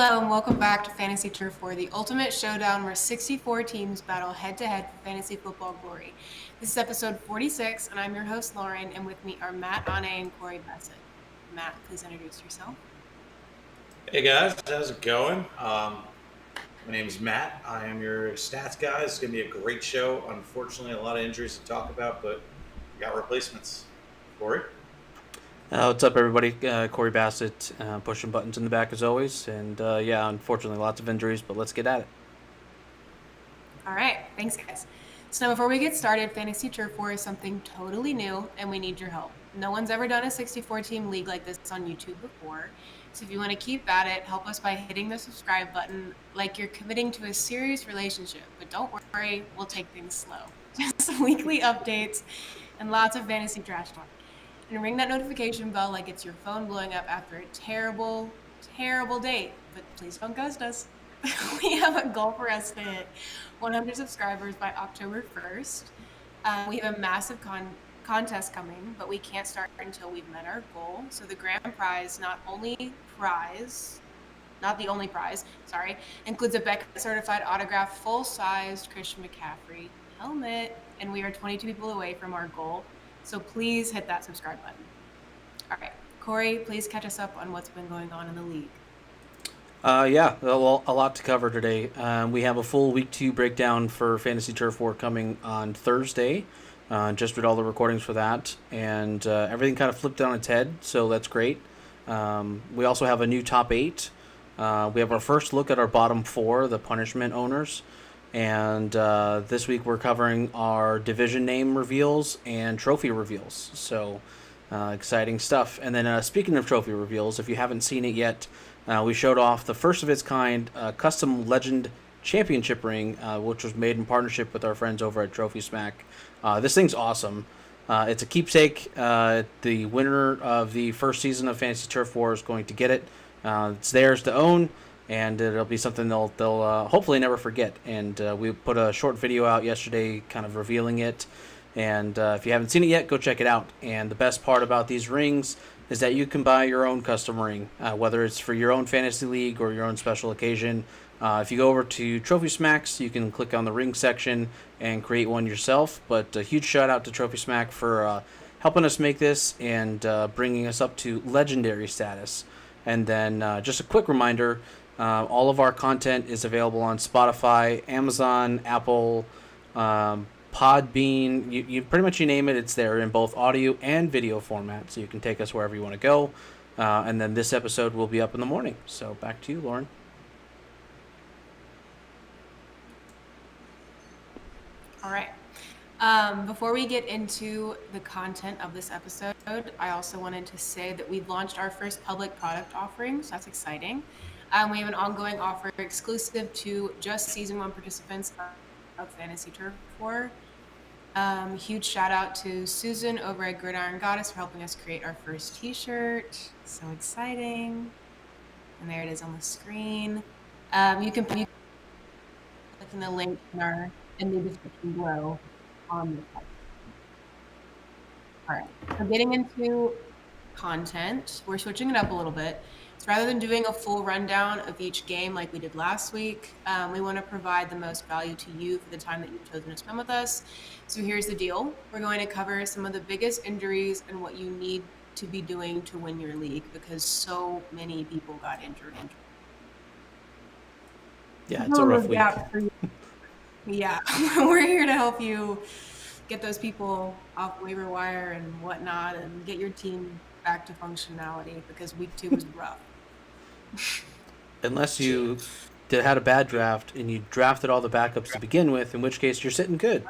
Hello and welcome back to Fantasy Turf War, the ultimate showdown where 64 teams battle head-to-head for fantasy football glory. This is episode 46, and I'm your host, Lauren, and with me are Matt Ane and Corey Bassett. Matt, please introduce yourself. Hey guys, how's it going? My name is Matt. I am your stats guy. It's going to be a great show. Unfortunately, a lot of injuries to talk about, but we got replacements. Corey? What's up, everybody? Corey Bassett, pushing buttons in the back as always. And yeah, unfortunately, lots of injuries, but let's get at it. All right, thanks, guys. So before we get started, Fantasy Turf War is something totally new, and we need your help. No one's ever done a 64-team league like this on YouTube before. So if you want to keep at it, help us by hitting the subscribe button like you're committing to a serious relationship. But don't worry, we'll take things slow. Just weekly updates and lots of fantasy trash talk. And ring that notification bell like it's your phone blowing up after a terrible, terrible date. But please don't ghost us. We have a goal for us to hit 100 subscribers by October 1st. We have a massive contest coming, but we can't start until we've met our goal. So the grand prize, not the only prize, includes a Beckett certified autograph, full-sized Christian McCaffrey helmet, and we are 22 people away from our goal. So please hit that subscribe button. All right, Corey, please catch us up on what's been going on in the league. Yeah, a lot to cover today. We have a full week 2 breakdown for Fantasy Turf War coming on Thursday. Just did all the recordings for that, and everything kind of flipped on its head, so that's great. We also have a new top 8. We have our first look at our bottom 4, the punishment owners. And this week we're covering our division name reveals and trophy reveals. So exciting stuff. And then speaking of trophy reveals, if you haven't seen it yet, we showed off the first of its kind custom Legend Championship ring, which was made in partnership with our friends over at Trophy Smack. This thing's awesome. It's a keepsake. The winner of the first season of Fantasy Turf War is going to get it. It's theirs to own. And it'll be something they'll hopefully never forget. And we put a short video out yesterday kind of revealing it. And if you haven't seen it yet, go check it out. And the best part about these rings is that you can buy your own custom ring, whether it's for your own fantasy league or your own special occasion. If you go over to Trophy Smacks, you can click on the ring section and create one yourself. But a huge shout out to Trophy Smack for helping us make this and bringing us up to legendary status. And then just a quick reminder, all of our content is available on Spotify, Amazon, Apple, Podbean. You pretty much you name it, it's there in both audio and video format, so you can take us wherever you want to go. And then this episode will be up in the morning. So back to you, Lauren. All right. Before we get into the content of this episode, I also wanted to say that we've launched our first public product offering, so that's exciting. We have an ongoing offer exclusive to just Season 1 participants of Fantasy Turf War. Huge shout out to Susan over at Gridiron Goddess for helping us create our first t-shirt. So exciting. And there it is on the screen. You can click on the link in the description below on the site. All right, so getting into content, we're switching it up a little bit. So rather than doing a full rundown of each game like we did last week, we want to provide the most value to you for the time that you've chosen to spend with us. So here's the deal. We're going to cover some of the biggest injuries and what you need to be doing to win your league because so many people got injured. Yeah, it's a rough week. Yeah, we're here to help you get those people off waiver wire and whatnot and get your team back to functionality because week 2 was rough. Unless you had a bad draft and you drafted all the backups to begin with, in which case you're sitting good.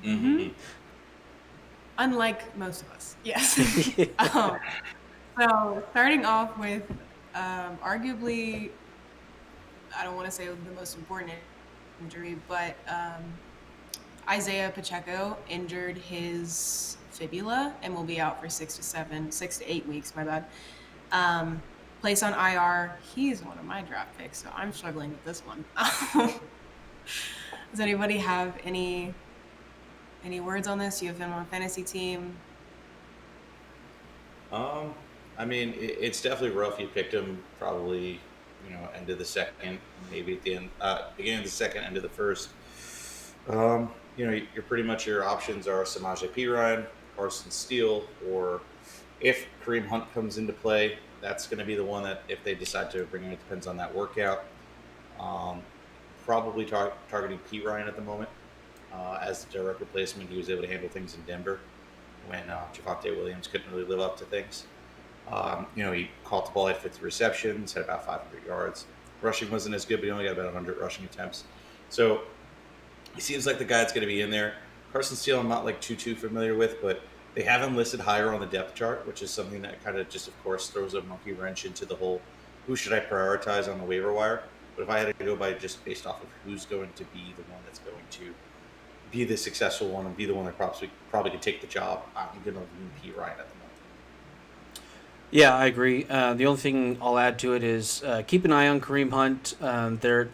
Mm-hmm. Unlike most of us, yes. So starting off with arguably, I don't want to say the most important injury, but Isaiah Pacheco injured his fibula and will be out for 6 to 8 weeks, my bad. Place on IR. He's one of my draft picks, so I'm struggling with this one. Does anybody have any words on this? You have him on a fantasy team? I mean, it's definitely rough. You picked him probably, end of the second, maybe at the end, beginning of the second, end of the first. You're pretty much your options are Samaje Perine, Carson Steele, or if Kareem Hunt comes into play, that's going to be the one that if they decide to bring him, it depends on that workout. Um, Probably targeting Perine at the moment as the direct replacement. He was able to handle things in Denver when Javonte Williams couldn't really live up to things. He caught the ball at 50 receptions, had about 500 yards. Rushing wasn't as good, but he only got about 100 rushing attempts. So he seems like the guy that's going to be in there. Carson Steele, I'm not like too familiar with, but they have him listed higher on the depth chart, which is something that kind of just, of course, throws a monkey wrench into the whole who should I prioritize on the waiver wire. But if I had to go by just based off of who's going to be the one that's going to be the successful one and be the one that probably could take the job, I'm going to lean P. Ryan at the moment. Yeah, I agree. The only thing I'll add to it is keep an eye on Kareem Hunt.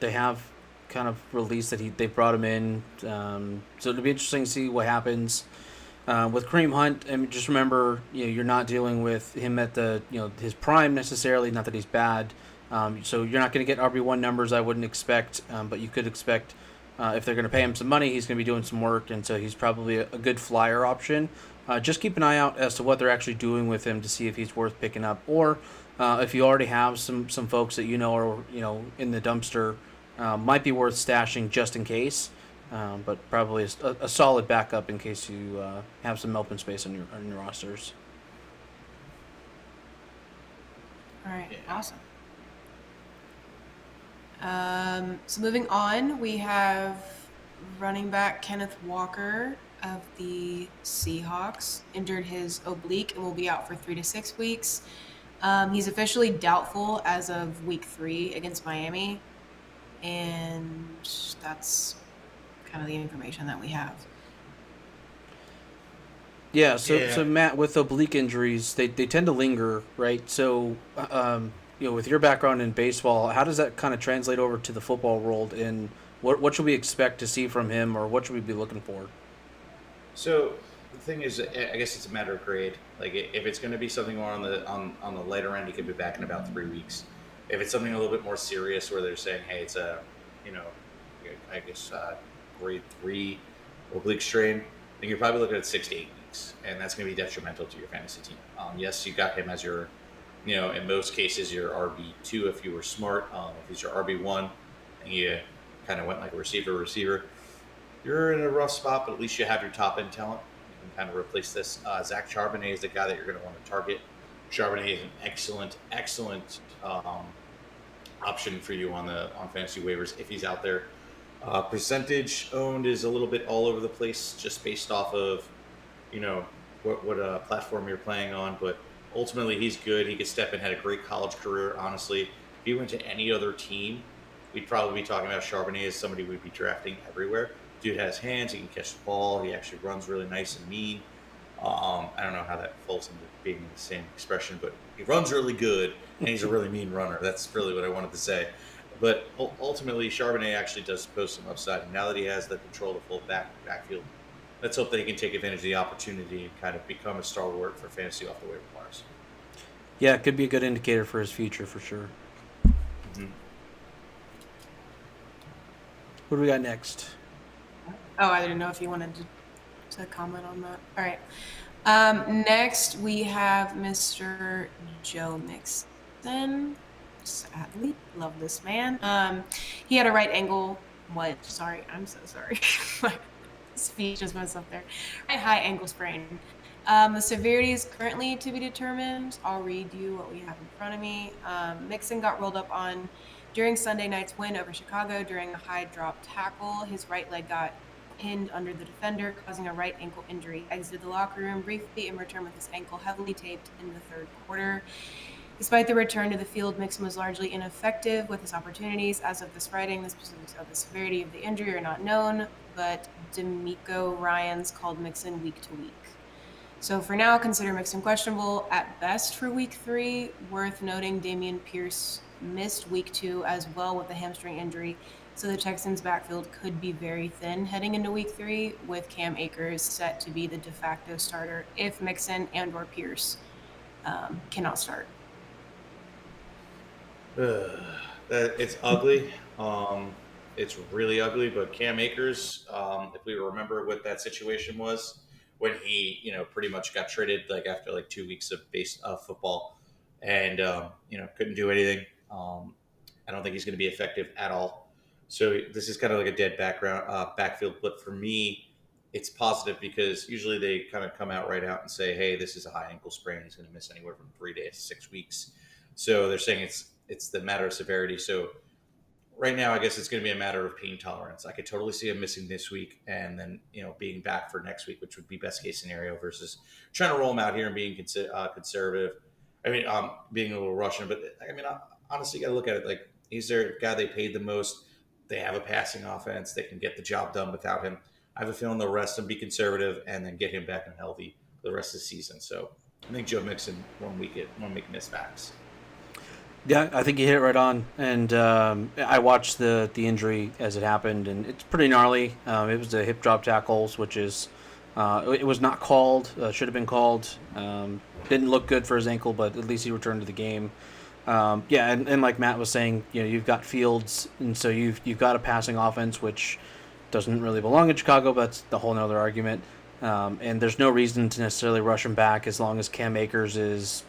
They have kind of released that they brought him in, so it'll be interesting to see what happens with Kareem Hunt. I mean, just remember, you're not dealing with him at the his prime necessarily. Not that he's bad, so you're not going to get RB1 numbers. I wouldn't expect, but you could expect if they're going to pay him some money, he's going to be doing some work, and so he's probably a good flyer option. Just keep an eye out as to what they're actually doing with him to see if he's worth picking up, or if you already have some folks that are in the dumpster, might be worth stashing just in case. But probably a solid backup in case you have some open space on your rosters. All right, awesome. So moving on, we have running back Kenneth Walker of the Seahawks injured his oblique and will be out for 3 to 6 weeks. He's officially doubtful as of week 3 against Miami, and that's kind of the information that we have. Yeah, so Matt, with oblique injuries, they tend to linger, right? So, with your background in baseball, how does that kind of translate over to the football world? And what should we expect to see from him, or what should we be looking for? So the thing is, I guess it's a matter of grade. Like if it's going to be something more on the lighter end, he could be back in about 3 weeks. If it's something a little bit more serious, where they're saying, hey, it's grade 3 oblique strain, then you're probably looking at 6 to 8 weeks, and that's going to be detrimental to your fantasy team. Yes, you got him as your, in most cases, your RB2 if you were smart. If he's your RB1, and you kind of went like a receiver, you're in a rough spot, but at least you have your top end talent. You can kind of replace this. Zach Charbonnet is the guy that you're going to want to target. Charbonnet is an excellent option for you on fantasy waivers if he's out there. Percentage owned is a little bit all over the place, just based off of what platform you're playing on. But ultimately, he's good. He could step in, had a great college career. Honestly, if he went to any other team, we'd probably be talking about Charbonnet as somebody we'd be drafting everywhere. Dude has hands. He can catch the ball. He actually runs really nice and mean. I don't know how that falls into being the same expression, but he runs really good, and he's a really mean runner. That's really what I wanted to say. But ultimately, Charbonnet actually does post some upside. And now that he has the control of the full backfield, let's hope that he can take advantage of the opportunity and kind of become a stalwart for fantasy off the waiver wires. Yeah, it could be a good indicator for his future, for sure. Mm-hmm. What do we got next? Oh, I didn't know if you wanted to comment on that. All right. Next, we have Mr. Joe Mixon. Sadly, love this man. He had a right ankle. Sorry, I'm so sorry. My speech just messed up there. Right high ankle sprain. The severity is currently to be determined. I'll read you what we have in front of me. Mixon got rolled up on during Sunday night's win over Chicago during a high drop tackle. His right leg got pinned under the defender, causing a right ankle injury. Exited the locker room briefly and returned with his ankle heavily taped in the third quarter. Despite the return to the field, Mixon was largely ineffective with his opportunities. As of this writing, the specifics of the severity of the injury are not known, but D'Amico Ryans called Mixon week to week. So for now, consider Mixon questionable at best for week 3. Worth noting, Dameon Pierce missed week 2 as well with a hamstring injury. So the Texans' backfield could be very thin heading into week 3, with Cam Akers set to be the de facto starter if Mixon and or Pierce cannot start. It's ugly. It's really ugly. But Cam Akers, if we remember what that situation was when he, pretty much got traded like after like 2 weeks of base football, and couldn't do anything. I don't think he's going to be effective at all. So this is kind of like a dead backfield. But for me, it's positive because usually they kind of come out right out and say, "Hey, this is a high ankle sprain. He's going to miss anywhere from 3 days to 6 weeks." So they're saying it's the matter of severity. So right now, I guess it's going to be a matter of pain tolerance. I could totally see him missing this week and then being back for next week, which would be best case scenario versus trying to roll him out here and being conservative. I mean, being a little Russian, but I mean, honestly, you got to look at it like he's their guy they paid the most. They have a passing offense. They can get the job done without him. I have a feeling they'll rest him, be conservative, and then get him back and healthy for the rest of the season. So I think Joe Mixon won't miss max. Yeah, I think you hit it right on. And I watched the injury as it happened, and it's pretty gnarly. It was a hip drop tackles, which is it was not called. Should have been called. Didn't look good for his ankle, but at least he returned to the game. Yeah, and like Matt was saying, you've got Fields, and so you've got a passing offense, which doesn't really belong in Chicago, but that's the whole nother argument. And there's no reason to necessarily rush him back as long as Cam Akers is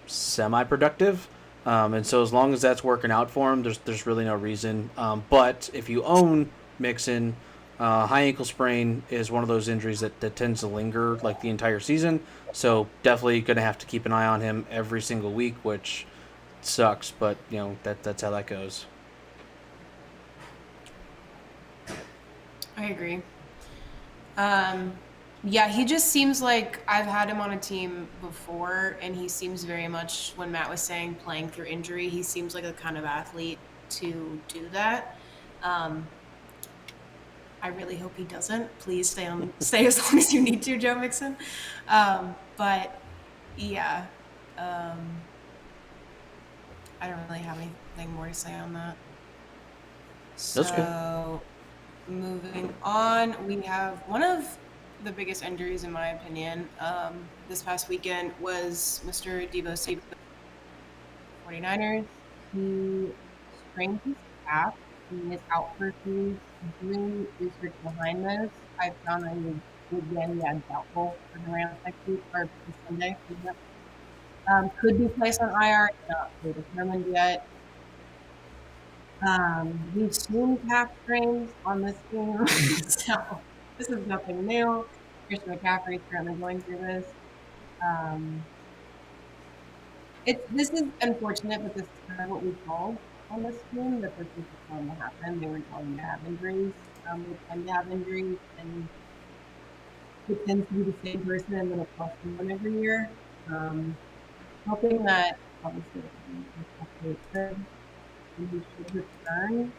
semi-productive. And so as long as that's working out for him, there's really no reason. But if you own Mixon, high ankle sprain is one of those injuries that tends to linger like the entire season. So definitely going to have to keep an eye on him every single week, which sucks, but that's how that goes. I agree. Yeah, he just seems like I've had him on a team before, and he seems very much, when Matt was saying playing through injury, he seems like the kind of athlete to do that. I really hope he doesn't. Please stay as long as you need to, Joe Mixon. But yeah, I don't really have anything more to say on that. That's good. So moving on, we have one of the biggest injuries, in my opinion, this past weekend was Mr. Deebo Samuel, 49ers. He sprained his calf. He is out for 2 weeks. Doing research behind this, I found that he had doubtful for the Rams next week, or this Sunday. Could be placed on IR. It's not fully determined yet. We've seen calf strains on this team, so this is nothing new. Christian McCaffrey is currently going through this. This is unfortunate, but this is kind of what we called on this team, that this was going to happen. They were going to have injuries. They tend to have injuries, and it tends to be the same person, and then it costs one every year. Hoping that, obviously, it's good. And he should return.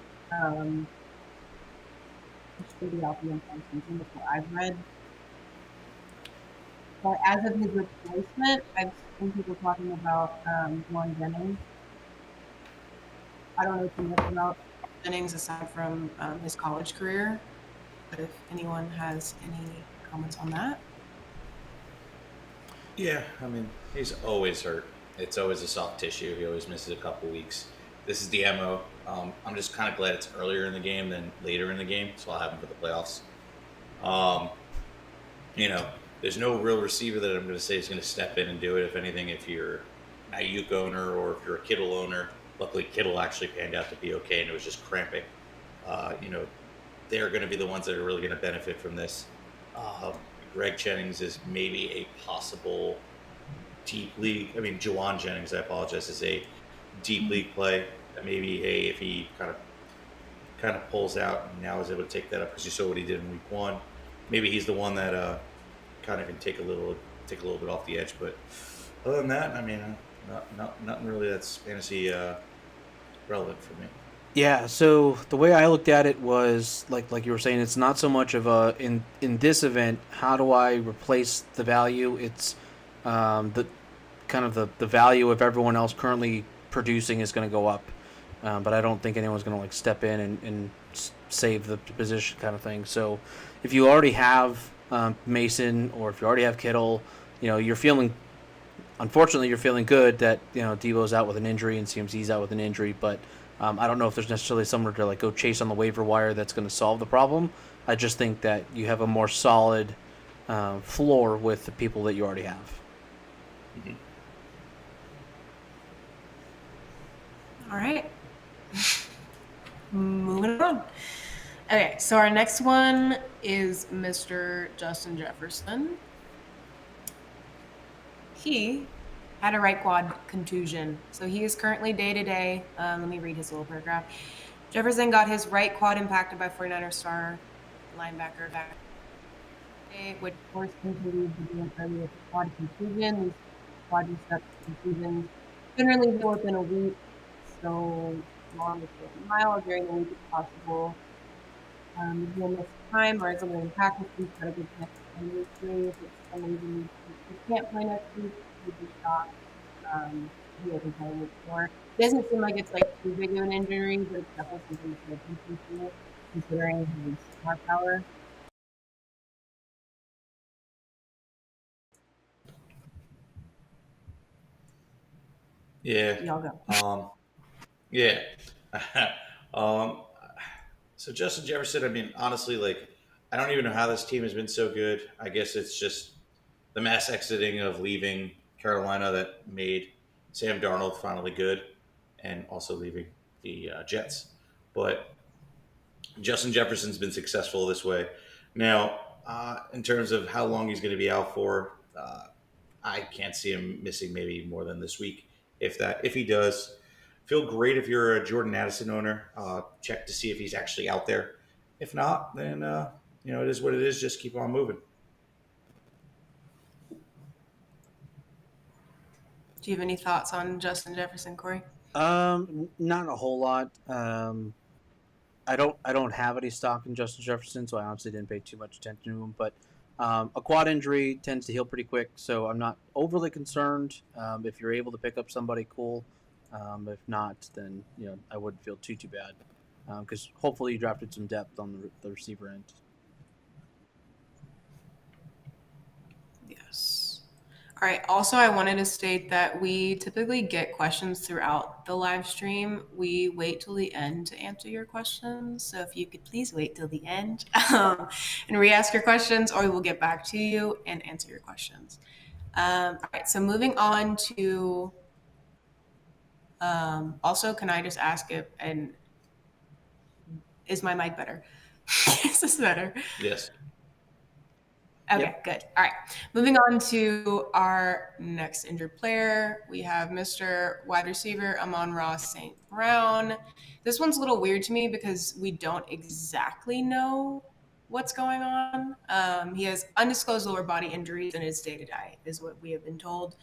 He should be out the entire season, that's what I've read. But as of his replacement, I've seen people talking about Juan Jennings. I don't know too much about Jennings aside from his college career, but if anyone has any comments on that. Yeah, I mean, he's always hurt. It's always a soft tissue. He always misses a couple weeks. This is the MO. I'm just kind of glad it's earlier in the game than later in the game, so I'll have him for the playoffs. There's no real receiver that I'm going to say is going to step in and do it. If anything, if you're an Ayuk owner or if you're a Kittle owner, luckily Kittle actually panned out to be okay, and it was just cramping. They're going to be the ones that are really going to benefit from this. Greg Jennings is maybe a possible deep league. I mean, Juwan Jennings, I apologize, is a deep league play. Maybe if he kind of pulls out and now is able to take that up because you saw what he did in week 1. Maybe he's the one that kind of can take a little bit off the edge. But other than that, I mean, nothing really that's fantasy relevant for me. Yeah, so the way I looked at it was like you were saying, it's not so much of a in this event, how do I replace the value? It's the kind of the value of everyone else currently producing is going to go up, but I don't think anyone's going to step in and save the position kind of thing. So if you already have Mason, or if you already have Kittle, you're feeling good that Deebo's out with an injury and CMC's out with an injury, but I don't know if there's necessarily somewhere to like go chase on the waiver wire that's going to solve the problem. I just think that you have a more solid floor with the people that you already have. Mm-hmm. All right. Moving on. Okay, so our next one is Mr. Justin Jefferson. He had a right quad contusion, so he is currently day to day. Let me read his little paragraph. Jefferson got his right quad impacted by 49er star linebacker back, which forced him to leave the game early with a quad contusion. These quadricep contusions generally heal within a week, so long as a mile during the week if possible. He'll miss time or is limited practice. He's got a good chance of playing this week. If for some reason he can't play next week, he'd be shocked. He hasn't played it before. It doesn't seem like it's like too big of an injury, but it's definitely something to pay attention to, considering his star power. Yeah. Y'all go. Yeah. um, so Justin Jefferson, I mean, honestly, like, I don't even know how this team has been so good. I guess it's just the mass exiting of leaving Carolina that made Sam Darnold finally good, and also leaving the Jets. But Justin Jefferson's been successful this way. Now, in terms of how long he's going to be out for, I can't see him missing maybe more than this week, if that. If he does, feel great if you're a Jordan Addison owner. Check to see if he's actually out there. If not, then it is what it is. Just keep on moving. Do you have any thoughts on Justin Jefferson, Corey? Not a whole lot. I don't have any stock in Justin Jefferson, so I honestly didn't pay too much attention to him. But a quad injury tends to heal pretty quick, so I'm not overly concerned. If you're able to pick up somebody, cool. If not, then I wouldn't feel too bad, because hopefully you drafted some depth on the receiver end. Yes. All right. Also, I wanted to state that we typically get questions throughout the live stream. We wait till the end to answer your questions. So if you could please wait till the end and re-ask your questions, or we will get back to you and answer your questions. All right. So moving on to also, can I just ask if and is my mic better? Is this better? Yes. Okay, Yep. good. All right. Moving on to our next injured player. We have Mr. Wide Receiver Amon-Ra St. Brown. This one's a little weird to me because we don't exactly know what's going on. He has undisclosed lower body injuries and is day to day, is what we have been told.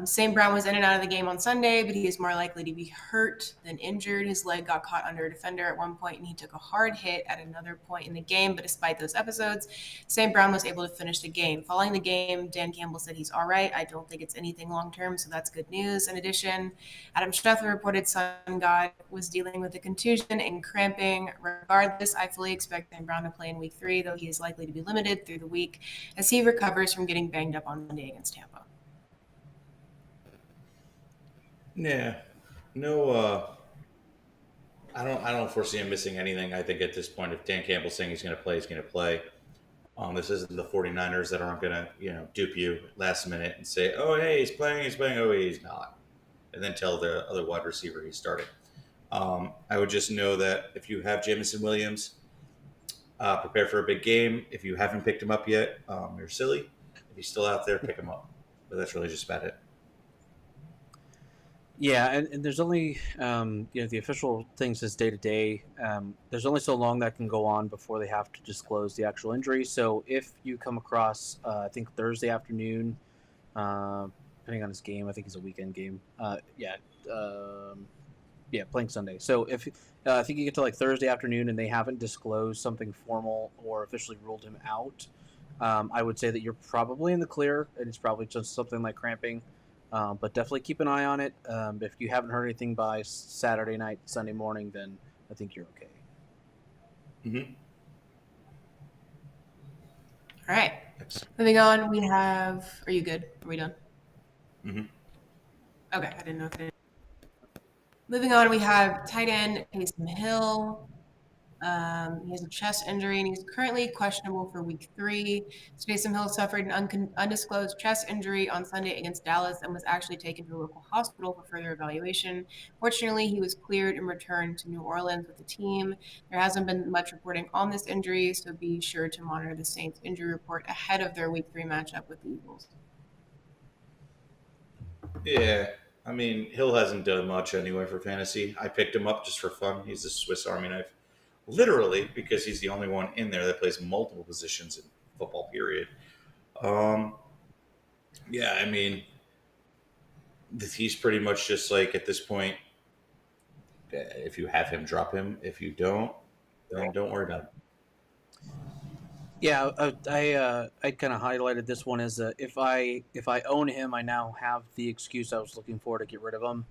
St. Brown was in and out of the game on Sunday, but he is more likely to be hurt than injured. His leg got caught under a defender at one point, and he took a hard hit at another point in the game. But despite those episodes, St. Brown was able to finish the game. Following the game, Dan Campbell said he's all right. I don't think it's anything long term, so that's good news. In addition, Adam Scheffler reported Sun God was dealing with a contusion and cramping. Regardless, I fully expect St. Brown to play in week 3, though he is likely to be limited through the week as he recovers from getting banged up on Monday against Tampa. Yeah. No. I don't foresee him missing anything. I think at this point, if Dan Campbell's saying he's going to play, he's going to play. This isn't the 49ers that aren't going to, dupe you last minute and say, oh, hey, he's playing, oh, he's not. And then tell the other wide receiver he's starting. I would just know that if you have Jamison Williams, prepare for a big game. If you haven't picked him up yet, you're silly. If he's still out there, pick him up. But that's really just about it. Yeah, and there's only the official thing says day to day. There's only so long that can go on before they have to disclose the actual injury. So if you come across, I think Thursday afternoon, depending on his game, I think it's a weekend game. Playing Sunday. So if I think you get to like Thursday afternoon and they haven't disclosed something formal or officially ruled him out, I would say that you're probably in the clear, and it's probably just something like cramping. But definitely keep an eye on it. If you haven't heard anything by Saturday night, Sunday morning, then I think you're okay. Mm-hmm. All right. Moving on, we have. Are you good? Are we done? Mm-hmm. Okay, I didn't know if it. Moving on, we have tight end Taysom Hill. He has a chest injury and he's currently questionable for week 3. So Taysom Hill suffered an undisclosed chest injury on Sunday against Dallas and was actually taken to a local hospital for further evaluation. Fortunately, he was cleared and returned to New Orleans with the team. There hasn't been much reporting on this injury, so be sure to monitor the Saints injury report ahead of their week 3 matchup with the Eagles. Yeah, I mean, Hill hasn't done much anyway for fantasy. I picked him up just for fun. He's a Swiss Army knife, literally, because he's the only one in there that plays multiple positions in football. Period. Um, yeah, I mean, he's pretty much just like at this point. If you have him, drop him. If you don't, then don't worry about it. Yeah, I kind of highlighted this one as if I own him, I now have the excuse I was looking for to get rid of him.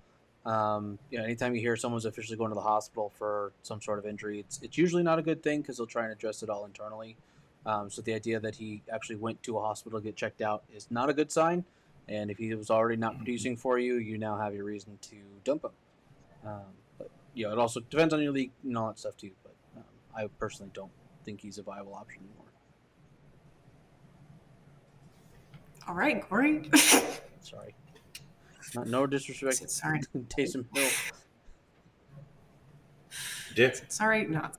Anytime you hear someone's officially going to the hospital for some sort of injury, it's usually not a good thing because they'll try and address it all internally. So the idea that he actually went to a hospital to get checked out is not a good sign. And if he was already not producing for you, you now have your reason to dump him. But it also depends on your league and all that stuff too. But I personally don't think he's a viable option anymore. All right, Corey. Sorry. No disrespect. Sorry. Taysom Hill. Yeah. Sorry, not.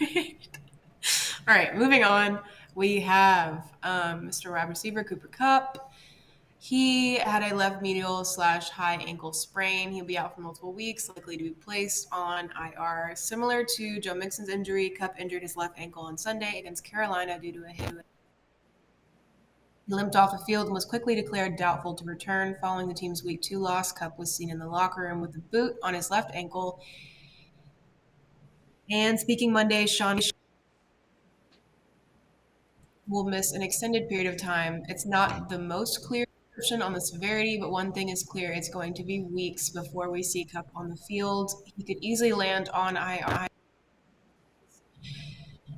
All right, moving on. We have Mr. wide receiver Cooper Kupp. He had a left medial / high ankle sprain. He'll be out for multiple weeks, likely to be placed on IR. Similar to Joe Mixon's injury, Kupp injured his left ankle on Sunday against Carolina due to a hit. He limped off the field and was quickly declared doubtful to return. Following the team's week 2 loss, Kupp was seen in the locker room with a boot on his left ankle. And speaking Monday, Sean will miss an extended period of time. It's not the most clear description on the severity, but one thing is clear. It's going to be weeks before we see Kupp on the field. He could easily land on IR.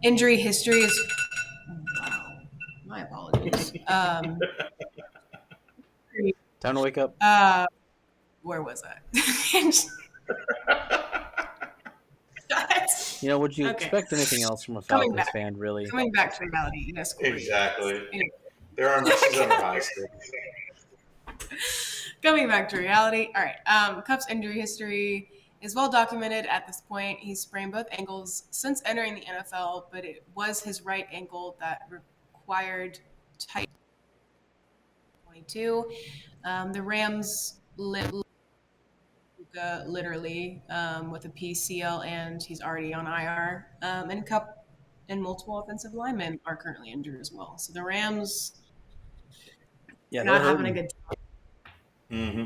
Injury history is... My apologies. Time to wake up. Where was I? Would you expect anything else from a Falcons fan, really? Coming back to reality, yes. Corey. Exactly. Anyway. There are misses on the high school. Coming back to reality. All right. Kupp's injury history is well documented at this point. He's sprained both ankles since entering the NFL, but it was his right ankle that required tight 22. The Rams literally with a PCL, and he's already on IR. And Kupp and multiple offensive linemen are currently injured as well. So the Rams not having a good time. Mm-hmm.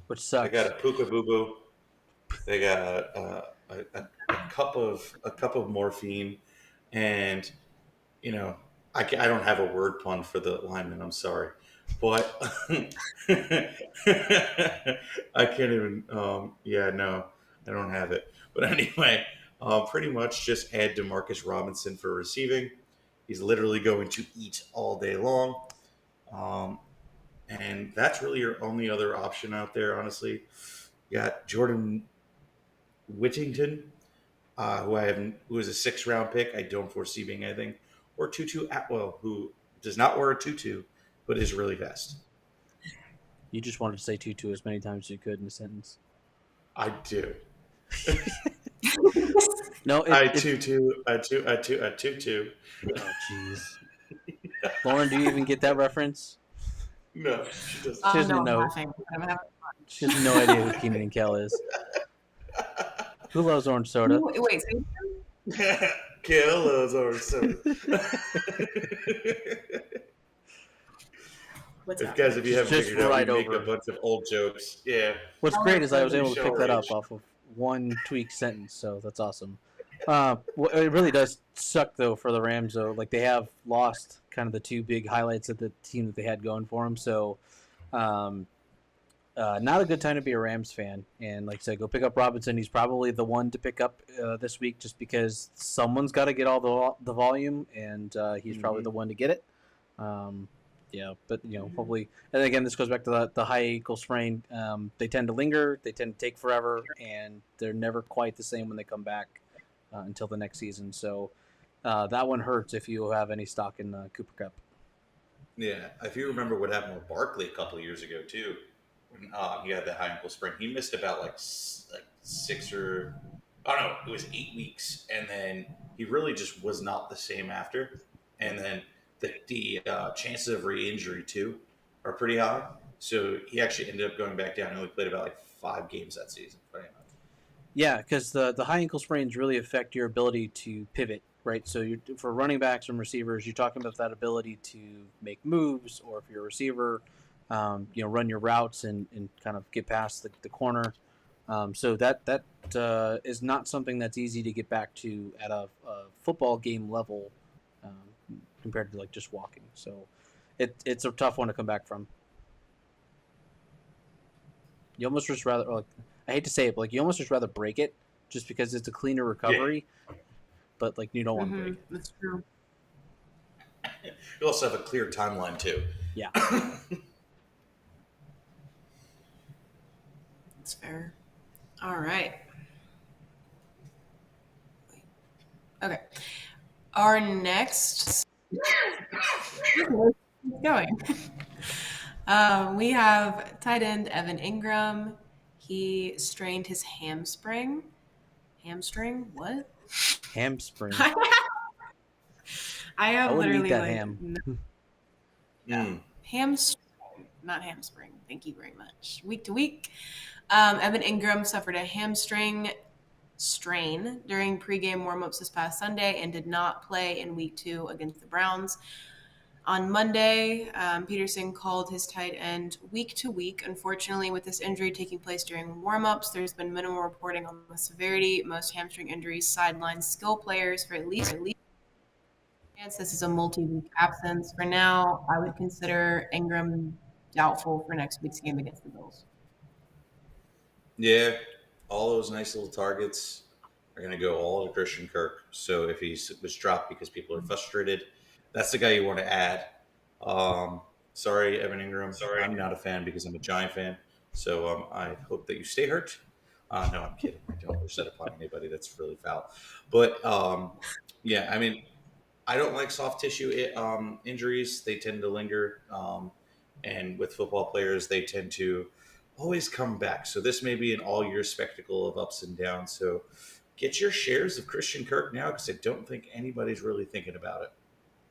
Which sucks. They got a Puka Boo Boo. They got a cup of morphine, and I don't have a word pun for the lineman. I'm sorry, but I can't even. No, I don't have it. But anyway, pretty much just add DeMarcus Robinson for receiving. He's literally going to eat all day long, and that's really your only other option out there. Honestly, you got Jordan Whittington, who is a 6th-round pick. I don't foresee being anything. Or Tutu Atwell, who does not wear a tutu, but is really fast. You just wanted to say tutu as many times as you could in a sentence. I do. No, I tutu. Oh, jeez. Lauren, do you even get that reference? No, she doesn't. She doesn't know. She has no idea who Keenan and Kel is. Who loves orange soda? Wait, Kel loves orange soda. Guys, if you haven't figured it out, we make a bunch of old jokes. Yeah. What's great is I was able to pick that up off of one tweak sentence, so that's awesome. It really does suck, though, for the Rams, though. Like, they have lost kind of the two big highlights of the team that they had going for them, so not a good time to be a Rams fan. And like I said, go pick up Robinson. He's probably the one to pick up this week just because someone's got to get all the volume, and he's probably the one to get it. Yeah, but hopefully, and again, this goes back to the high ankle sprain. They tend to linger, they tend to take forever, and they're never quite the same when they come back until the next season. So that one hurts if you have any stock in Cooper Cup. Yeah, if you remember what happened with Barkley a couple of years ago too, when he had that high ankle sprain, he missed about like 6 or oh no, it was 8 weeks, and then he really just was not the same after. And then the chances of re-injury too are pretty high. So he actually ended up going back down. He only played about like 5 games that season. Funny enough. Yeah, because the high ankle sprains really affect your ability to pivot, right? So for running backs and receivers, you're talking about that ability to make moves, or if you're a receiver, run your routes and kind of get past the corner. So that is not something that's easy to get back to at a football game level compared to like just walking. So it's a tough one to come back from. You almost just rather, like, I hate to say it, but like you almost just rather break it just because it's a cleaner recovery. Yeah. But like you don't want to break it. That's true. You also have a clear timeline too. Yeah. That's fair. All right. Okay. Our next going. We have tight end Evan Ingram. He strained his hamstring. Hamstring? What? Hamstring. I have wouldn't literally eat that like ham. Hamstring, not hamstring. Thank you very much. Week to week, Evan Ingram suffered a hamstring strain during pregame warmups this past Sunday and did not play in week 2 against the Browns. On Monday, Peterson called his tight end week to week. Unfortunately, with this injury taking place during warmups, there's been minimal reporting on the severity. Most hamstring injuries sideline skill players for at least. This is a multi-week absence. For now, I would consider Ingram doubtful for next week's game against the Bills. Yeah, all those nice little targets are going to go all to Christian Kirk. So if he was dropped because people are frustrated, that's the guy you want to add. Sorry, Evan Ingram. Sorry, I'm not a fan because I'm a Giant fan. So I hope that you stay hurt. No, I'm kidding. I don't wish that upon anybody. That's really foul. But yeah, I mean, I don't like soft tissue injuries. They tend to linger. And with football players, they tend to always come back. So this may be an all-year spectacle of ups and downs. So get your shares of Christian Kirk now, because I don't think anybody's really thinking about it.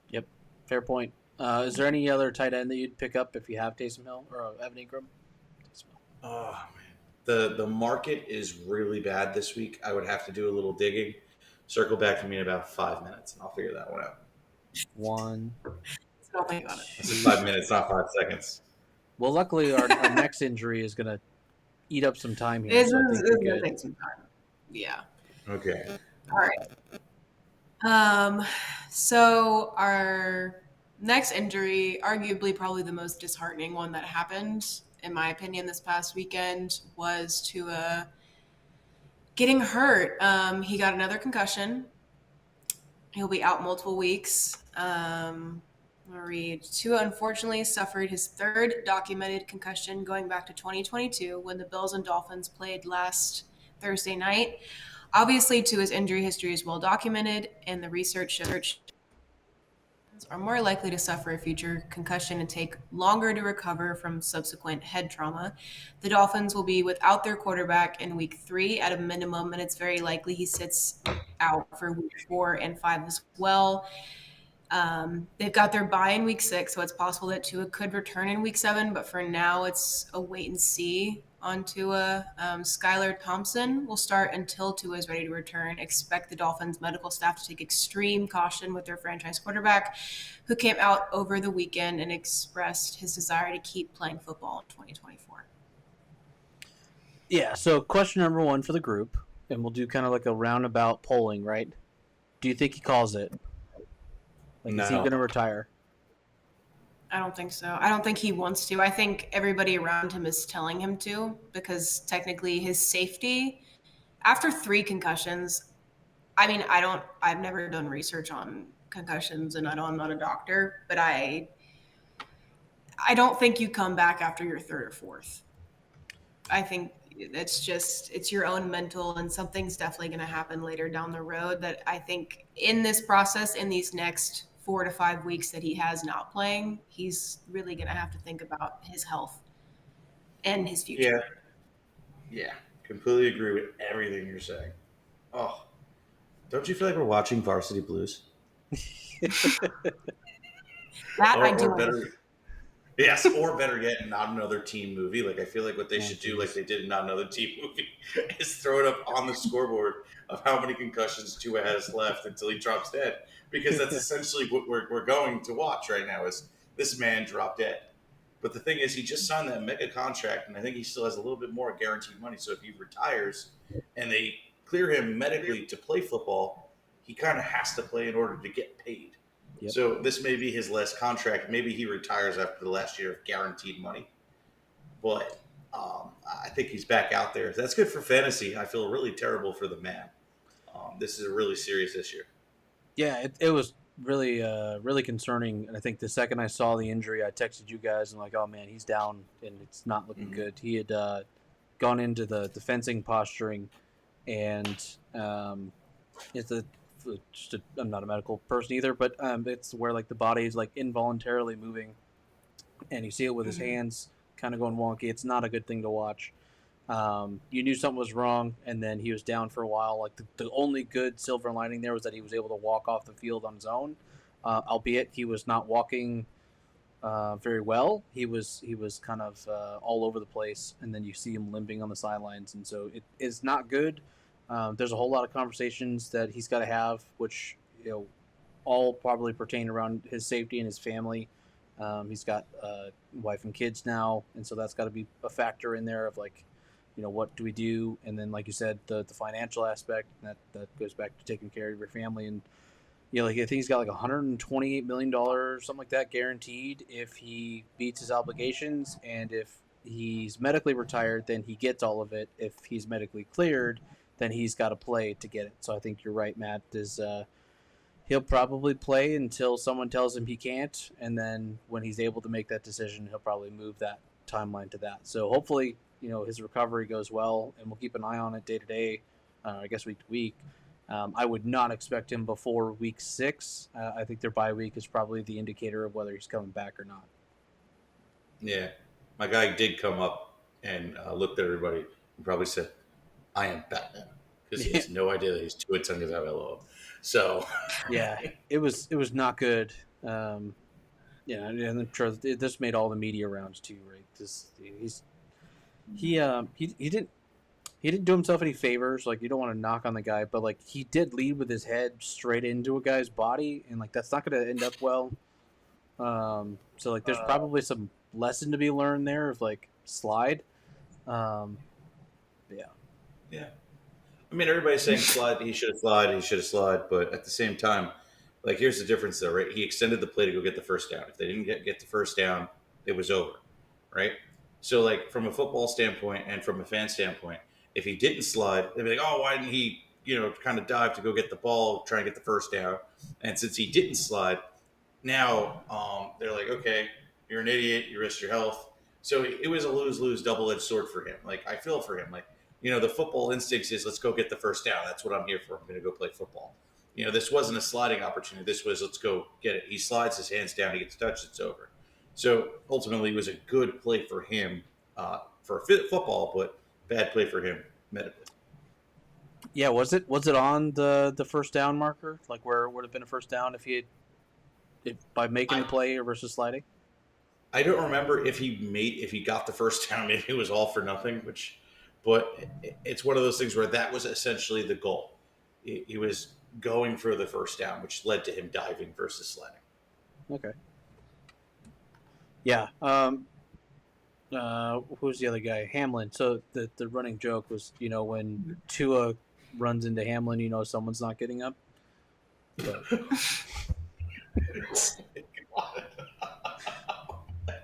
Yep, fair point. Is there any other tight end that you'd pick up if you have Taysom Hill or Evan Ingram? Oh man, the market is really bad this week. I would have to do a little digging. Circle back to me in about 5 minutes, and I'll figure that one out. Don't think about it. It's 5 minutes, not 5 seconds. Well, luckily, our next injury is going to eat up some time here. It's going to take some time. Yeah. Okay. All right. So our next injury, arguably probably the most disheartening one that happened, in my opinion, this past weekend, was Tua getting hurt. He got another concussion. He'll be out multiple weeks. I'll read. Tua unfortunately suffered his 3rd documented concussion going back to 2022 when the Bills and Dolphins played last Thursday night. Obviously, Tua's injury history is well documented, and the research shows are more likely to suffer a future concussion and take longer to recover from subsequent head trauma. The Dolphins will be without their quarterback in week 3 at a minimum, and it's very likely he sits out for week 4 and 5 as well. They've got their bye in week 6, so it's possible that Tua could return in week 7, but for now it's a wait and see on Tua. Skylar Thompson will start until Tua is ready to return. Expect the Dolphins medical staff to take extreme caution with their franchise quarterback, who came out over the weekend and expressed his desire to keep playing football in 2024. Yeah, so question number 1 for the group, and we'll do kind of like a roundabout polling, right? Do you think he calls it? No. Is he going to retire? I don't think so. I don't think he wants to. I think everybody around him is telling him to, because technically his safety, after 3 concussions, I mean, I've never done research on concussions, and I'm not a doctor, but I don't think you come back after your third or fourth. I think it's your own mental, and something's definitely going to happen later down the road that I think in this process, in these next 4 to 5 weeks that he has not playing, he's really going to have to think about his health and his Yeah, future. yeah, completely agree with everything you're saying. Oh, don't you feel like we're watching Varsity Blues? That I do. Or better, yes, or better yet, not another teen movie. Like I feel like what they should do, like they did in not another teen movie, is throw it up on the scoreboard of how many concussions Tua has left until he drops dead. Because that's essentially what we're going to watch right now. Is this man drop dead? But the thing is, he just signed that mega contract, and I think he still has a little bit more guaranteed money. So if he retires and they clear him medically to play football, he kind of has to play in order to get paid. Yep. So this may be his last contract. Maybe he retires after the last year of guaranteed money. But I think he's back out there. That's good for fantasy. I feel really terrible for the man. This is a really serious issue. Yeah, it was really really concerning. And I think the second I saw the injury, I texted you guys and like, oh man, he's down and it's not looking good. He had gone into the fencing posturing, and it's I'm not a medical person either, but it's where like the body is like involuntarily moving, and you see it with his hands kind of going wonky. It's not a good thing to watch. You knew something was wrong, and then he was down for a while. Like the only good silver lining there was that he was able to walk off the field on his own, albeit he was not walking very well. He was kind of all over the place, and then you see him limping on the sidelines, and so it is not good. There's a whole lot of conversations that he's got to have, which all probably pertain around his safety and his family. He's got wife and kids now, and so that's got to be a factor in there of like, what do we do? And then, like you said, the financial aspect that goes back to taking care of your family. And like I think he's got like $128 million, something like that, guaranteed if he beats his obligations. And if he's medically retired, then he gets all of it. If he's medically cleared, then he's got to play to get it. So I think you're right, Matt. He'll probably play until someone tells him he can't, and then when he's able to make that decision, he'll probably move that timeline to that. So hopefully, his recovery goes well, and we'll keep an eye on it day to day, I guess week to week. I would not expect him before week 6. I think their bye week is probably the indicator of whether he's coming back or not. Yeah. My guy did come up and looked at everybody and probably said, I am Batman. Because he has no idea that he's Tua Tagovailoa. So yeah, it was not good. And I'm sure this made all the media rounds too, right? He didn't do himself any favors. Like, you don't want to knock on the guy, but like he did lead with his head straight into a guy's body, and like that's not going to end up well. So like there's probably some lesson to be learned there of like slide. Yeah. I mean, everybody's saying slide. He should have slide. But at the same time, like, here's the difference, though, right? He extended the play to go get the first down. If they didn't get the first down, it was over, right? So, like, from a football standpoint and from a fan standpoint, if he didn't slide, they'd be like, oh, why didn't he, kind of dive to go get the ball, try and get the first down? And since he didn't slide, now they're like, okay, you're an idiot. You risked your health. So it was a lose-lose, double-edged sword for him. Like, I feel for him. Like, the football instincts is let's go get the first down. That's what I'm here for. I'm going to go play football. This wasn't a sliding opportunity. This was let's go get it. He slides his hands down. He gets touched. It's over. So ultimately, it was a good play for him for football, but bad play for him medically. Yeah, was it on the first down marker? Like where it would have been a first down if by making the play versus sliding? I don't remember if he got the first down. Maybe it was all for nothing, but it's one of those things where that was essentially the goal. He was going for the first down, which led to him diving versus sliding. Okay. Yeah. Who's the other guy? Hamlin. So the running joke was, when Tua runs into Hamlin, someone's not getting up. But...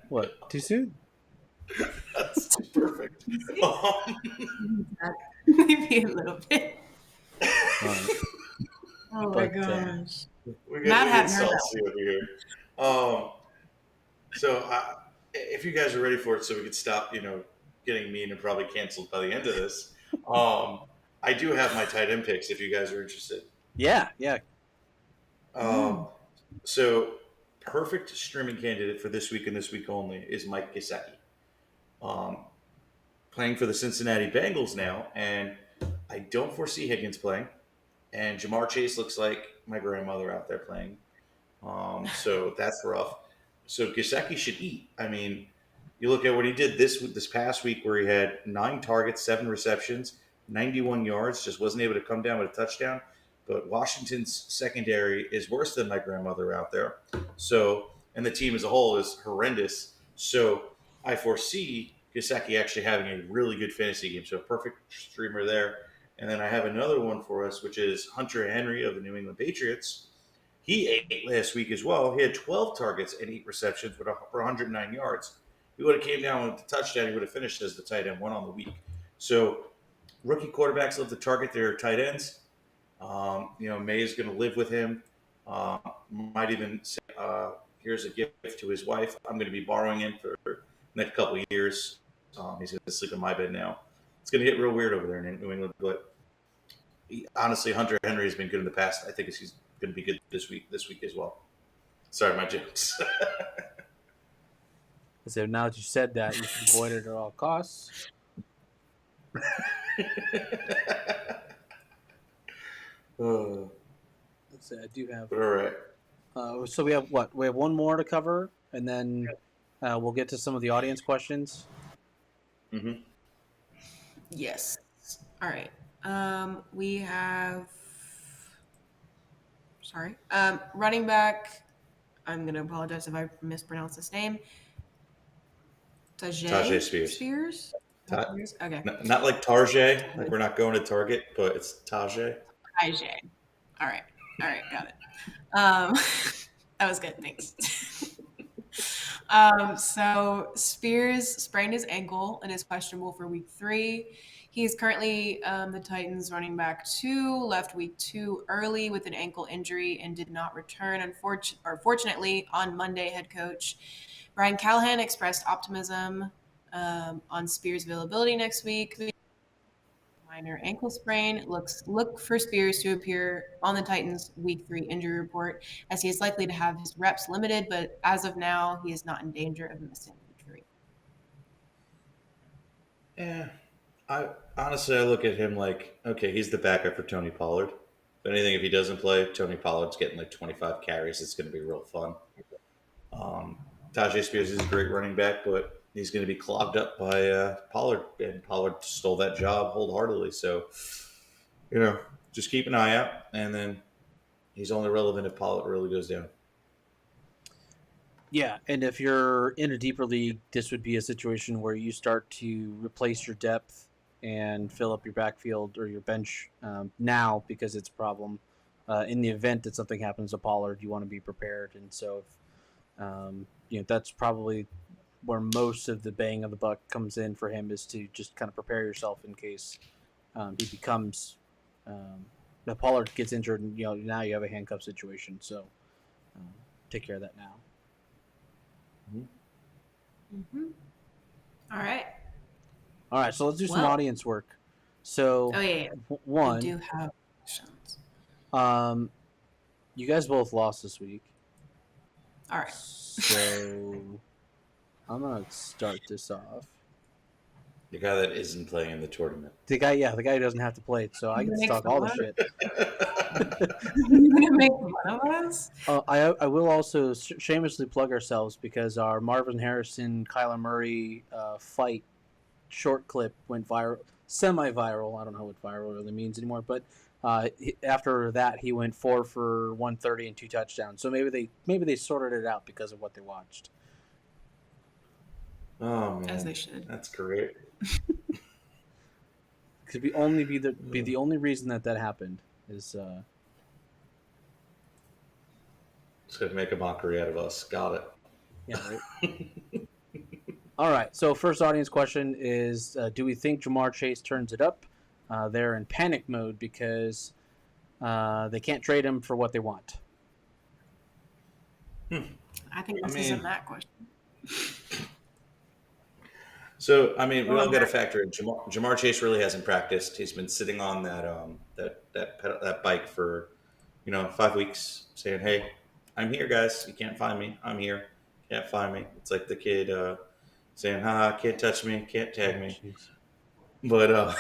What? Too soon? That's perfect. Maybe a little bit. Oh my But, gosh. We Matt got hadn't heard salty over here. So if you guys are ready for it, so we could stop, getting mean and probably canceled by the end of this. I do have my tight end picks if you guys are interested. Yeah, yeah. Um, so perfect streaming candidate for this week and this week only is Mike Gesicki. Um, Playing for the Cincinnati Bengals now, and I don't foresee Higgins playing. And Jamar Chase looks like my grandmother out there playing. So that's rough. So Gesicki should eat. I mean, you look at what he did this past week, where he had 9 targets, 7 receptions, 91 yards, just wasn't able to come down with a touchdown. But Washington's secondary is worse than my grandmother out there. So, and the team as a whole is horrendous. So I foresee Gesicki actually having a really good fantasy game. So a perfect streamer there. And then I have another one for us, which is Hunter Henry of the New England Patriots. He ate last week as well. He had 12 targets and 8 receptions for 109 yards. He would have came down with the touchdown. He would have finished as the tight end one on the week. So rookie quarterbacks love to target their tight ends. May is going to live with him. Might even say, here's a gift to his wife. I'm going to be borrowing him for the next couple of years. He's going to sleep in my bed now. It's going to get real weird over there in New England. But honestly, Hunter Henry has been good in the past. I think he's going to be good this week as well. Sorry, my jokes. So now that you said that, you should avoid it at all costs. Let's see, I do have. All right. So we have what? We have one more to cover, and then we'll get to some of the audience questions. Mm-hmm. Yes. All right. We have. Sorry. Running back. I'm going to apologize if I mispronounce this name. Tajay Spears. Spears? Okay. Not like Tarjay. Like we're not going to Target, but it's Tajay. Tajay. All right. Got it. That was good. Thanks. So Spears sprained his ankle and is questionable for week 3. He is currently the Titans running back 2, left week 2 early with an ankle injury and did not return. Fortunately, on Monday, head coach Brian Callahan expressed optimism on Spears' availability next week. Minor ankle sprain. Look for Spears to appear on the Titans' week 3 injury report, as he is likely to have his reps limited, but as of now, he is not in danger of missing week 3. Yeah. I look at him like, okay, he's the backup for Tony Pollard. If anything, if he doesn't play, Tony Pollard's getting like 25 carries. It's going to be real fun. Tajay Spears is a great running back, but he's going to be clogged up by Pollard, and Pollard stole that job wholeheartedly. So, just keep an eye out, and then he's only relevant if Pollard really goes down. Yeah, and if you're in a deeper league, this would be a situation where you start to replace your depth and fill up your backfield or your bench now because it's a problem. In the event that something happens to Pollard, you want to be prepared, and so that's probably where most of the bang of the buck comes in for him, is to just kind of prepare yourself in case he becomes the Pollard gets injured, and now you have a handcuff situation. So take care of that now. Mm-hmm. All right. So let's do some audience work. So one, we do have questions. You guys both lost this week. All right. So I'm gonna start this off. The guy that isn't playing in the tournament. The guy who doesn't have to play it, so I can talk all the shit. You're gonna make fun of us? I will also shamelessly plug ourselves, because our Marvin Harrison Kyler Murray fight short clip went viral, semi-viral. I don't know what viral really means anymore, but after that he went 4 for 130 and 2 touchdowns. So maybe they sorted it out because of what they watched. Oh man, as they should. That's great. Could be the only reason that happened is. It's going to make a mockery out of us. Got it. Yeah. Right. All right. So first audience question is: do we think Jamar Chase turns it up? They're in panic mode because they can't trade him for what they want. I think this isn't that question. So, I mean, we Well, all I'm got to very factor in Jamar Chase really hasn't practiced. He's been sitting on that bike for 5 weeks, saying, "Hey, I'm here, guys. You can't find me. I'm here. Can't find me." It's like the kid saying, "Ha, can't touch me, can't tag Oh, me." jeez. But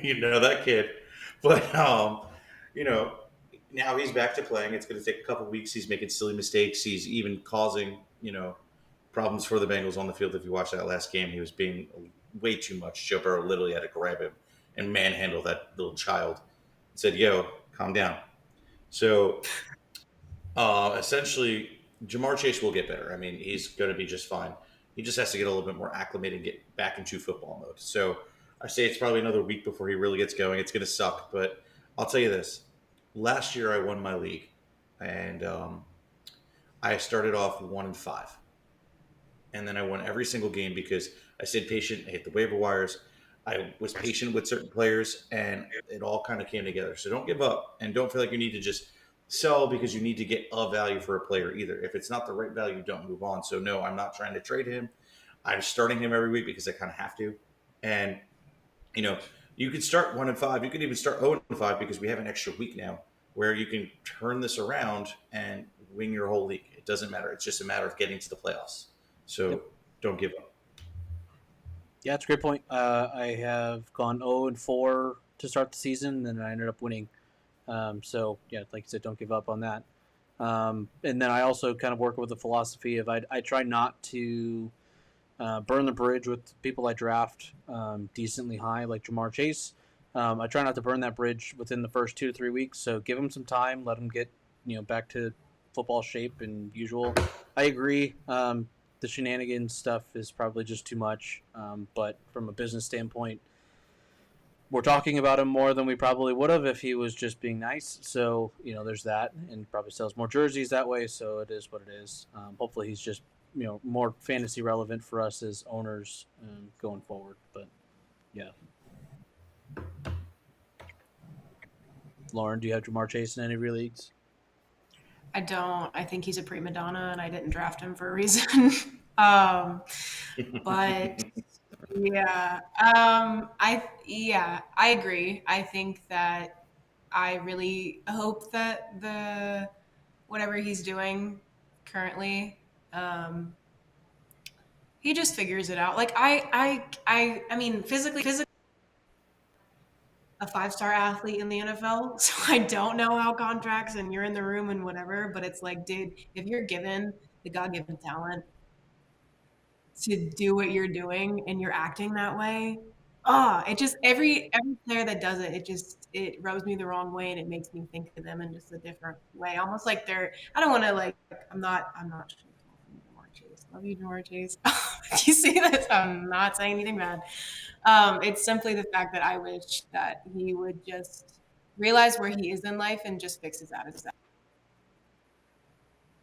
you know that kid. But you know, now he's back to playing. It's going to take a couple weeks. He's making silly mistakes. He's even causing problems for the Bengals on the field. If you watch that last game, he was being way too much. Joe Burrow literally had to grab him and manhandle that little child and said, "Yo, calm down." So essentially, Jamar Chase will get better. I mean, he's going to be just fine. He just has to get a little bit more acclimated and get back into football mode. So I say it's probably another week before he really gets going. It's going to suck, but I'll tell you this: last year I won my league, and I started off 1-5, and then I won every single game because I stayed patient. I hit the waiver wires. I was patient with certain players, and it all kind of came together. So don't give up, and don't feel like you need to just sell because you need to get a value for a player either. If it's not the right value, don't move on. So no, I'm not trying to trade him. I'm starting him every week because I kind of have to. And you know, you could start 1-5. You could even start 0-5 because we have an extra week now where you can turn this around and win your whole league. It doesn't matter. It's just a matter of getting to the playoffs. Yep. So don't give up. Yeah, it's a great point. I have gone 0-4 to start the season, and I ended up winning. So yeah, like you said, don't give up on that. And then I also kind of work with the philosophy of I try not to burn the bridge with people I draft decently high, like Jamar Chase. I try not to burn that bridge within the first 2 to 3 weeks. So give him some time, let him get back to football shape and usual. I agree. The shenanigans stuff is probably just too much. But from a business standpoint, we're talking about him more than we probably would have if he was just being nice. So there's that, and probably sells more jerseys that way. So it is what it is. Hopefully, he's just more fantasy relevant for us as owners going forward. But yeah, Lauren, do you have Jamar Chase in any of your leagues? I don't. I think he's a prima donna, and I didn't draft him for a reason. um, but yeah, I agree. I think that I really hope that the whatever he's doing currently, he just figures it out. Like I mean, physically a 5-star athlete in the NFL. So I don't know how contracts and you're in the room and whatever, but it's like, dude, if you're given the God given talent to do what you're doing and you're acting that way, it just every player that does it, it rubs me the wrong way and it makes me think of them in just a different way. Almost like I don't want to like I'm not Jamar Chase. Love you, Jamar Chase. If you see this, I'm not saying anything bad. It's simply the fact that I wish that he would just realize where he is in life and just fix his attitude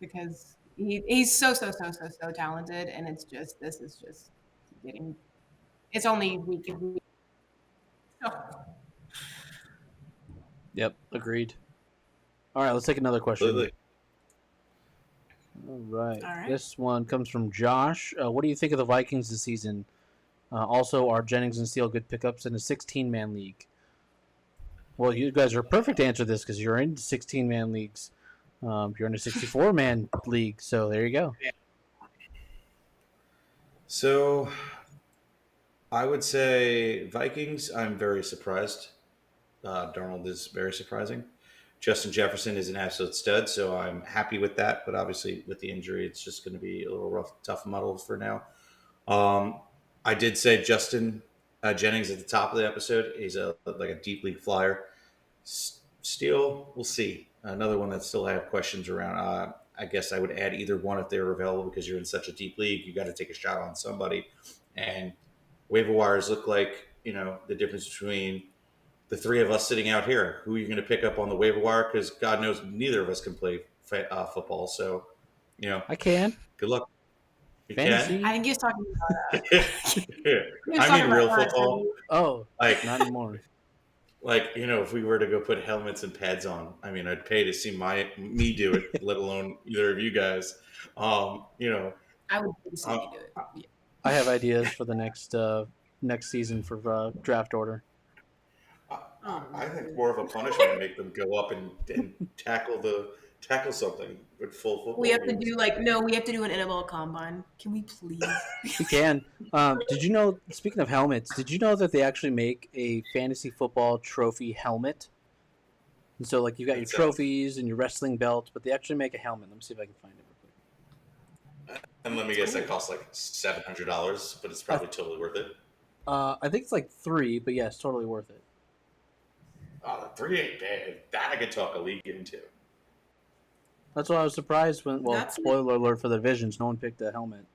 because he's so talented, and it's just this is just getting. It's only week and week. Oh, Yep, agreed. All right, let's take another question. Absolutely. All right. all right. This one comes from Josh. What do you think of the Vikings this season? Also, are Jennings and Steele good pickups in a 16-man league? Well, you guys are perfect to answer this because you're in 16-man leagues. You're in a 64-man league, so there you go. So I would say Vikings. I'm very surprised. Darnold is very surprising. Justin Jefferson is an absolute stud, so I'm happy with that. But obviously, with the injury, it's just going to be a little rough, tough muddle for now. Um, I did say Justin Jennings at the top of the episode. He's like a deep league flyer. Steele, we'll see. Another one that still I have questions around. I guess I would add either one if they were available because you're in such a deep league. You got to take a shot on somebody. And waiver wires look like the difference between the three of us sitting out here. Who are you going to pick up on the waiver wire? Because God knows neither of us can play football. So, I can. good luck. You Fantasy? I think he was talking about. can. He was I talking mean, real about us. football. Oh, Like, not anymore. if we were to go put helmets and pads on, I mean, I'd pay to see me do it, let alone either of you guys. You know, I would see uh, you do it. Yeah. I have ideas for the next season for draft order. I think more of a punishment, make them go up and tackle something with full We football have to games. do we have to do an NFL combine. Can we please? We can. Did you know? Speaking of helmets, did you know that they actually make a fantasy football trophy helmet? And so, like, you got your That sounds. trophies and your wrestling belt, but they actually make a helmet. Let me see if I can find it real quick. And let me That's guess, cool. that costs like $700, but it's I, probably totally worth it. I think it's like 3, but yes, totally worth it. Oh, 3 ain't bad. That I could talk a league into. That's why I was surprised when. Well, That's spoiler alert for the divisions, no one picked a helmet.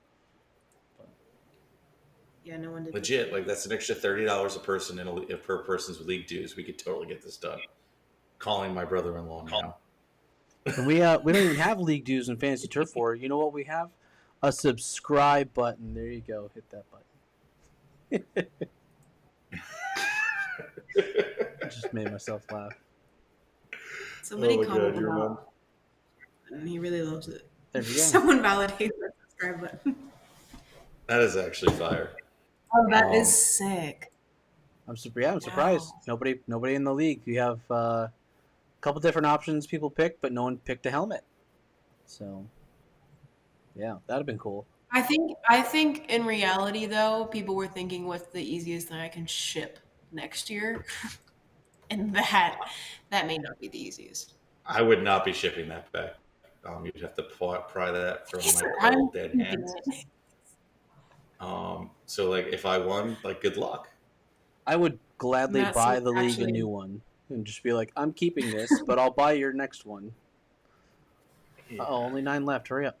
yeah. No one did. Legit, like that's an extra $30 a person per person's league dues. We could totally get this done. Calling my brother-in-law now. And we don't even have league dues in fantasy turf war. You know what we have? A subscribe button. There you go. Hit that button. I just made myself laugh. Somebody Oh my comment God, your mom. about, and he really loves it. There you go. Someone validate that subscribe button. That is actually fire. Oh, that is Um, sick. I'm surprised. Wow. Nobody in the league. You have a couple different options people picked, but no one picked a helmet. So, yeah, that'd have been cool. I think in reality though, people were thinking what's the easiest thing I can ship next year, and that may not be the easiest. I would not be shipping that back. You'd have to pry that from Yes, my sir. I'm cold dead keeping hands. it. So like if I won, like good luck. I would gladly Matt seems buy the league a actually new one and just be like, I'm keeping this, but I'll buy your next one. Yeah. Only 9 left. Hurry up.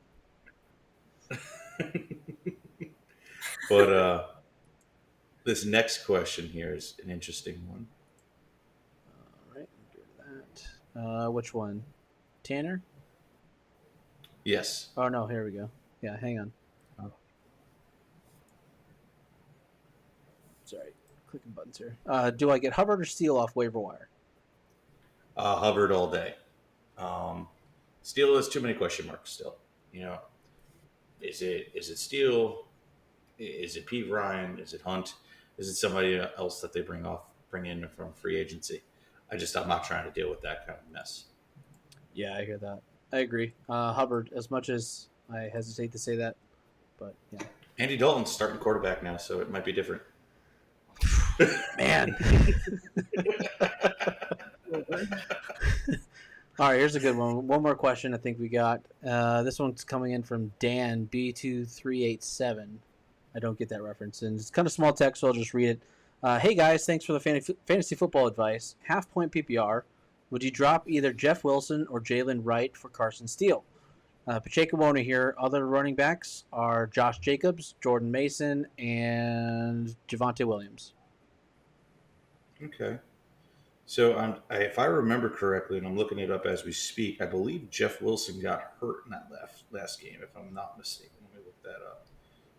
But this next question here is an interesting one. All right, do that. Which one? Tanner? Yes. Oh, no, here we go. Yeah, hang on. Oh. Sorry, clicking buttons here. Do I get Hubbard or Steele off waiver wire? Hubbard all day. Steele has too many question marks still. You know, is it Steele? Is it Pete Ryan? Is it Hunt? Is it somebody else that they bring in from free agency? I'm not trying to deal with that kind of mess. Yeah, I hear that. I agree. Hubbard, as much as I hesitate to say that, but yeah. Andy Dalton's starting quarterback now, so it might be different. Man. All right, here's a good one. One more question I think we got. This one's coming in from Dan B2387. I don't get that reference. And it's kind of small text, so I'll just read it. Hey, guys, thanks for the fantasy football advice. Half-point PPR. Would you drop either Jeff Wilson or Jalen Wright for Carson Steele? Pacheco Wona here. Other running backs are Josh Jacobs, Jordan Mason, and Javonte Williams. Okay. So if I remember correctly, and I'm looking it up as we speak, I believe Jeff Wilson got hurt in that last game, if I'm not mistaken. Let me look that up.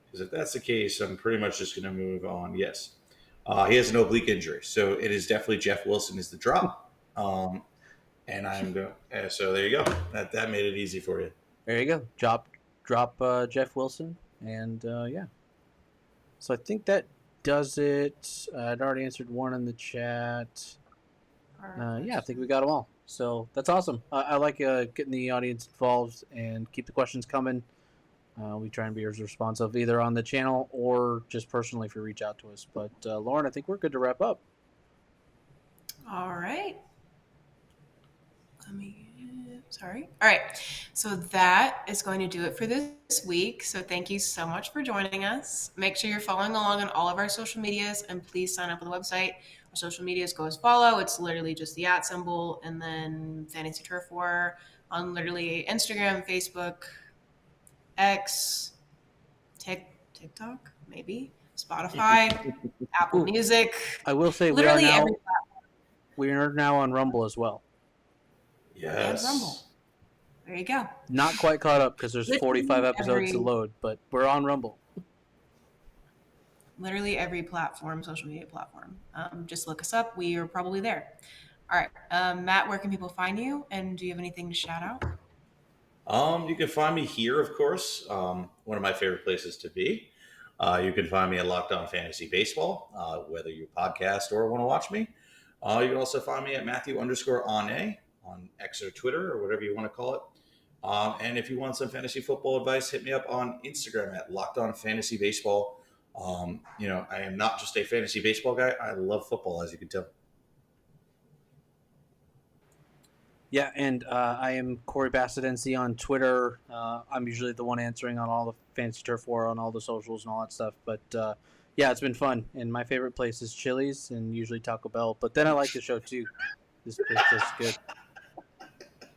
Because if that's the case, I'm pretty much just going to move on. Yes. He has an oblique injury. So it is definitely Jeff Wilson is the drop. And I'm going so there you go. That made it easy for you. There you go. Drop Jeff Wilson. And yeah. So I think that does it. I'd already answered one in the chat. Yeah, I think we got them all. So that's awesome. I like getting the audience involved and keep the questions coming. We try and be as responsive either on the channel or just personally if you reach out to us. But Lauren, I think we're good to wrap up. All right. Sorry. All right. So that is going to do it for this week. So thank you so much for joining us. Make sure you're following along on all of our social medias and please sign up on the website. Our social medias go as follow. It's literally just the @ symbol and then Fantasy Turf War on literally Instagram, Facebook, X, TikTok, maybe, Spotify, Apple Music. I will say Literally we are now on Rumble as well. Yes. And Rumble. There you go. Not quite caught up because there's Literally 45 episodes to load, but we're on Rumble. Literally every platform, social media platform. Just look us up. We are probably there. All right. Matt, where can people find you? And do you have anything to shout out? You can find me here, of course. One of my favorite places to be. You can find me at Locked On Fantasy Baseball, whether you podcast or want to watch me. You can also find me at Matthew_Ane on X or Twitter or whatever you want to call it. And if you want some fantasy football advice, hit me up on Instagram at Locked On Fantasy Baseball. I am not just a fantasy baseball guy. I love football, as you can tell. Yeah, and I am Corey Bassett NC on Twitter. I'm usually the one answering on all the Fantasy Turf War, on all the socials and all that stuff. But yeah, it's been fun. And my favorite place is Chili's and usually Taco Bell. But then I like the show too. This place is good.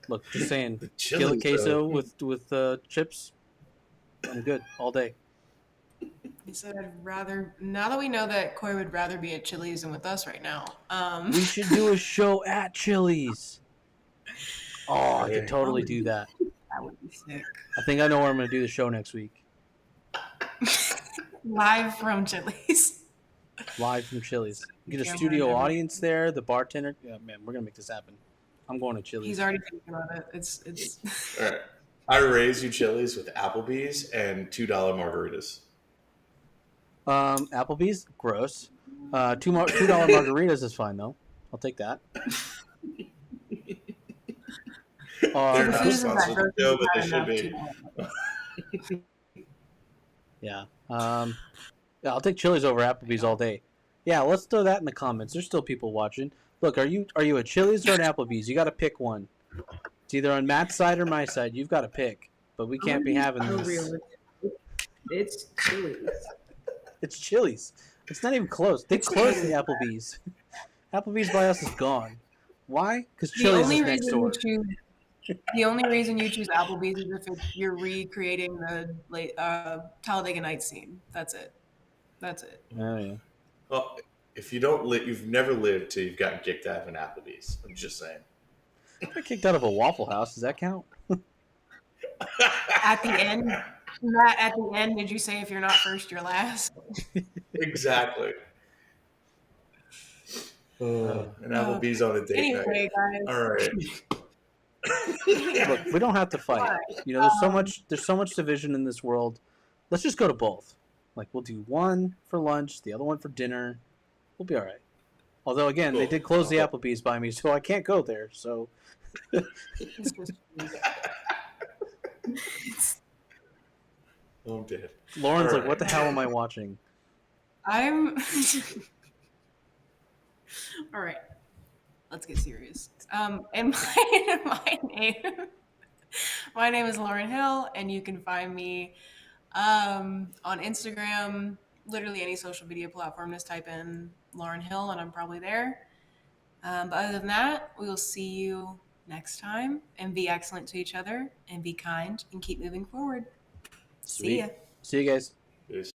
Look, just saying, kill a queso with chips. I'm good all day. He said, "I'd rather." Now that we know that Corey would rather be at Chili's than with us right now, we should do a show at Chili's. Oh, I could totally do that. That would be sick. I think I know where I'm going to do the show next week. Live from Chili's. Live from Chili's. Get a studio audience there. The bartender. Yeah, man, we're going to make this happen. I'm going to Chili's. He's already thinking about it. It's. All right. I raise you Chili's with Applebee's and $2 margaritas. Applebee's, gross. $2 margaritas is fine though. I'll take that. They're not sponsored the show, but they should be. Yeah. I'll take Chili's over Applebee's all day. Yeah, let's throw that in the comments. There's still people watching. Look, are you a Chili's or an Applebee's? You got to pick one. It's either on Matt's side or my side. You've got to pick. But we can't be having this. It's Chili's. It's Chili's. It's not even close. They closed the Applebee's. Applebee's by us is gone. Why? Because Chili's is next door. The only reason you choose Applebee's is if you're recreating the Talladega Nights scene. That's it. Oh, yeah. Well, if you don't live, you've never lived till you've gotten kicked out of an Applebee's. I'm just saying. I got kicked out of a Waffle House. Does that count? At the end, Matt, at the end, did you say if you're not first, you're last? Exactly. And Applebee's on a date anyway, night. Guys. All right. Look, we don't have to fight. You know, there's so much division in this world. Let's just go to both. Like, we'll do one for lunch, the other one for dinner. We'll be all right. Although, again, they did close the Applebee's by me, so I can't go there. So. I'm dead. Lauren's like, what the hell am I watching? I'm. All right. Let's get serious. And my name is Lauren Hill, and you can find me on Instagram, literally any social media platform. Just type in Lauren Hill, and I'm probably there. But other than that, we will see you next time, and be excellent to each other, and be kind, and keep moving forward. Sweet. See ya. See you guys. Peace.